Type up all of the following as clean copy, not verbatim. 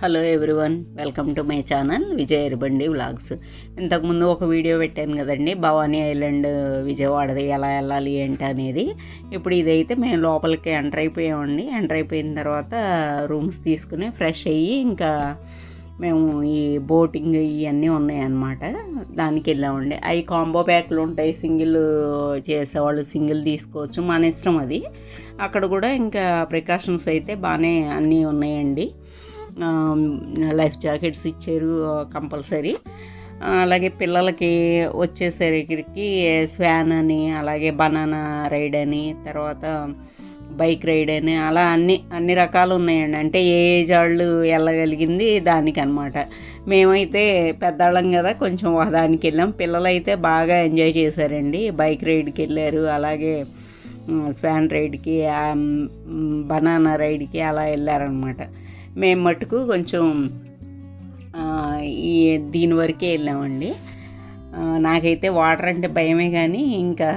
Hello everyone, welcome to my channel Vijay Erbandi vlogs. ఇంతకుముందు ఒక video పెట్టాను కదండి, భవానీ ఐలాండ్ విజయవాడది ఎలా వెళ్ళాలి ఏంటి అనేది. ఇప్పుడు ఇదైతే మేము లోపలికి ఎంటర్ అయిపోయామండి. ఎంటర్ అయిపోయిన తర్వాత రూమ్స్ తీసుకుని ఫ్రెష్ అయ్యి ఇంకా మేము ఈ బోటింగ్ ఇవన్నీ ఉన్నాయన్నమాట, దానికి వెళ్ళామండి. అవి కాంబో ప్యాక్లు ఉంటాయి, సింగిల్ చేసేవాళ్ళు సింగిల్ తీసుకోవచ్చు, మన ఇష్టం అది. అక్కడ కూడా ఇంకా ప్రికాషన్స్ అయితే బాగానే అన్నీ ఉన్నాయండి. లైఫ్ జాకెట్స్ ఇచ్చారు కంపల్సరీ. అలాగే పిల్లలకి వచ్చేసరికి స్వాన్ అని, అలాగే బనానా రైడ్ అని, తర్వాత బైక్ రైడ్ అని, అలా అన్ని రకాలు ఉన్నాయండి. అంటే ఏ ఏజ్ వాళ్ళు వెళ్ళగలిగింది దానికి అనమాట. మేమైతే పెద్దవాళ్ళం కదా, కొంచెం దానికి వెళ్ళాం. పిల్లలైతే బాగా ఎంజాయ్ చేశారండి. బైక్ రైడ్కి వెళ్ళారు, అలాగే స్వాన్ రైడ్కి, బనానా రైడ్కి అలా వెళ్ళారనమాట. మేము మటుకు కొంచెం దీని వరకే వెళ్ళామండి. నాకైతే వాటర్ అంటే భయమే, కానీ ఇంకా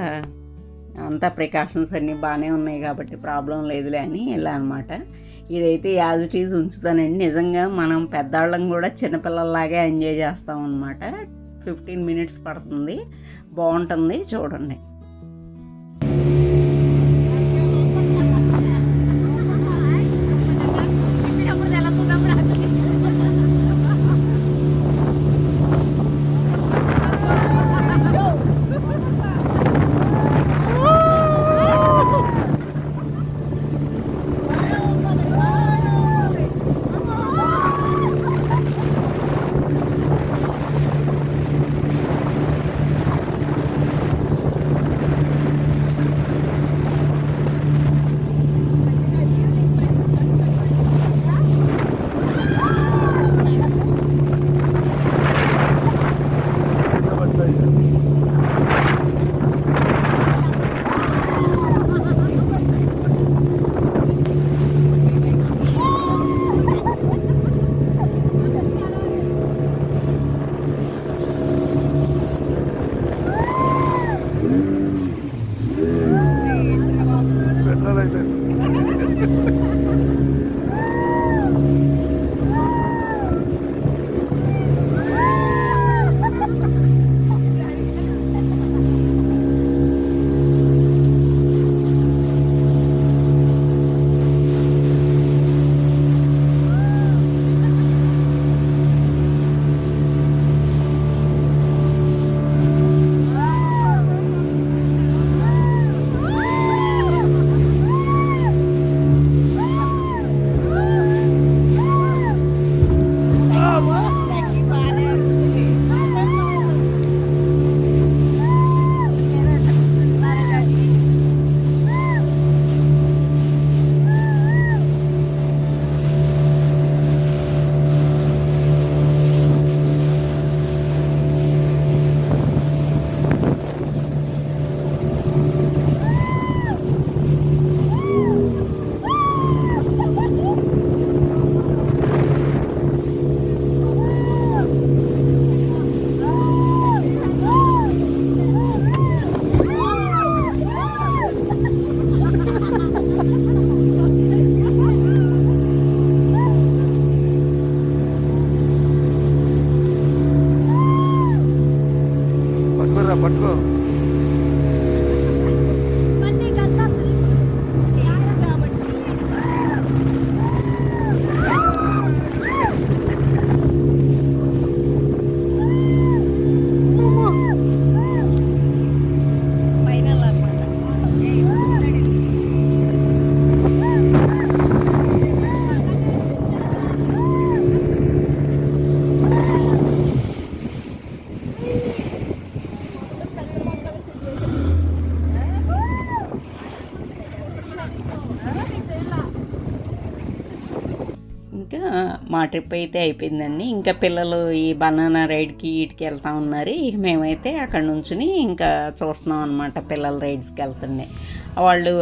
అంతా ప్రికాషన్స్ అన్నీ బాగానే ఉన్నాయి కాబట్టి ప్రాబ్లం లేదులే అని వెళ్ళానమాట. ఇదైతే యాజ్ ఇట్ ఈజ్ ఉంచుతానండి. నిజంగా మనం పెద్దవాళ్ళం కూడా చిన్నపిల్లల్లాగే ఎంజాయ్ చేస్తాం అనమాట. 15 minutes పడుతుంది, బాగుంటుంది, చూడండి. పట్టుకో. ఇంకా మా ట్రిప్ అయితే అయిపోయిందండి. ఇంకా పిల్లలు ఈ బనానా రైడ్కి వీటికి వెళ్తూ ఉన్నారు. ఇక మేమైతే అక్కడ నుంచి ఇంకా చూస్తున్నాం అనమాట. పిల్లల రైడ్స్కి వెళ్తుండే వాళ్ళు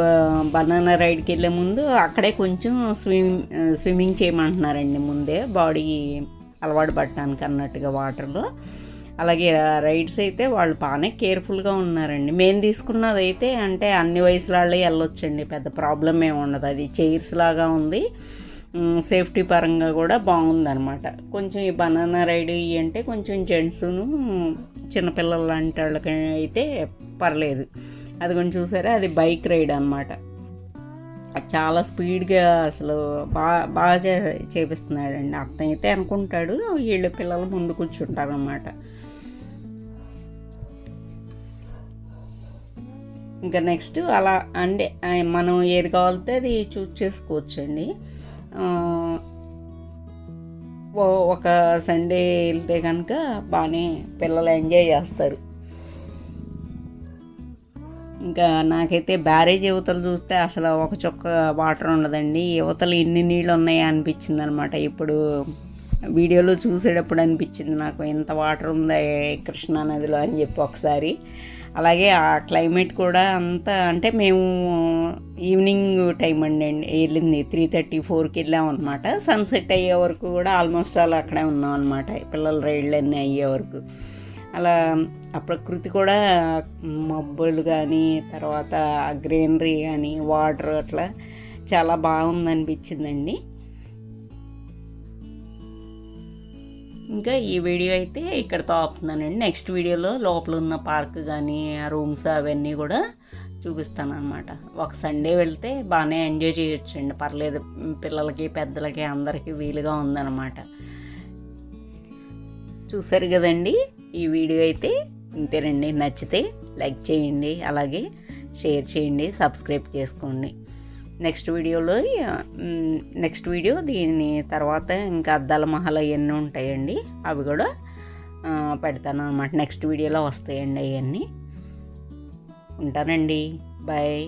బనానా రైడ్కి వెళ్ళే ముందు అక్కడే కొంచెం స్విమ్మింగ్ చేయమంటున్నారండి, ముందే బాడీ అలవాటు పడటానికి అన్నట్టుగా వాటర్లో. అలాగే రైడ్స్ అయితే వాళ్ళు బాగానే కేర్ఫుల్గా ఉన్నారండి. మేము తీసుకున్నది అయితే అంటే అన్ని వయసుల వాళ్ళే వెళ్ళొచ్చండి, పెద్ద ప్రాబ్లం ఏమి ఉండదు. అది చైర్స్ లాగా ఉంది, సేఫ్టీ పరంగా కూడా బాగుందనమాట. కొంచెం ఈ బనానా రైడ్ అంటే కొంచెం జెంట్స్ను చిన్నపిల్లలు లాంటి వాళ్ళకి అయితే పర్లేదు. అది కొంచెం చూసారా, అది బైక్ రైడ్ అనమాట. చాలా స్పీడ్గా అసలు బాగా చేపిస్తున్నాడండి. అతను అయితే అనుకుంటాడు, వీళ్ళ పిల్లలు ముందు కూర్చుంటారనమాట. ఇంకా నెక్స్ట్ అలా అంటే మనం ఏది కావాలితే అది చూస్ చేసుకోవచ్చండి. ఒక సండే వెళ్తే కనుక బాగానే పిల్లలు ఎంజాయ్ చేస్తారు. ఇంకా నాకైతే బ్యారేజ్ యువతలు చూస్తే అసలు ఒక చుక్క వాటర్ ఉండదండి. యువతలు ఎన్ని నీళ్ళు ఉన్నాయో అనిపించింది అనమాట. ఇప్పుడు వీడియోలో చూసేటప్పుడు అనిపించింది నాకు, ఎంత వాటర్ ఉందా కృష్ణా నదిలో అని చెప్పి ఒకసారి. అలాగే ఆ క్లైమేట్ కూడా అంతా, అంటే మేము ఈవినింగ్ టైం అండి వెళ్ళింది, 3:34కి వెళ్ళాం అనమాట. సన్సెట్ అయ్యే వరకు కూడా ఆల్మోస్ట్ అలా అక్కడే ఉన్నాం అనమాట, పిల్లల రైళ్ళు అన్నీ అయ్యే వరకు. అలా ఆ ప్రకృతి కూడా, మబ్బులు కానీ తర్వాత ఆ గ్రీనరీ కానీ వాటర్ అట్లా చాలా బాగుందనిపించిందండి. ఇంకా ఈ వీడియో అయితే ఇక్కడతో ఆపుతున్నానండి. నెక్స్ట్ వీడియోలో లోపల ఉన్న పార్క్ కానీ ఆ రూమ్స్ అవన్నీ కూడా చూపిస్తాను అనమాట. ఒక సండే వెళ్తే బాగానే ఎంజాయ్ చేయొచ్చండి, పర్లేదు. పిల్లలకి పెద్దలకి అందరికీ వీలుగా ఉందన్నమాట. చూసారు కదండి ఈ వీడియో అయితే. ఇంతేనండి. నచ్చితే లైక్ చేయండి, అలాగే షేర్ చేయండి, సబ్స్క్రైబ్ చేసుకోండి. నెక్స్ట్ వీడియో దీని తర్వాత ఇంకా అద్దాల మహల్ అవన్నీ ఉంటాయండి, అవి కూడా పెడతాను అన్నమాట. నెక్స్ట్ వీడియోలో వస్తాయండి అవన్నీ. ఉంటానండి. బాయ్.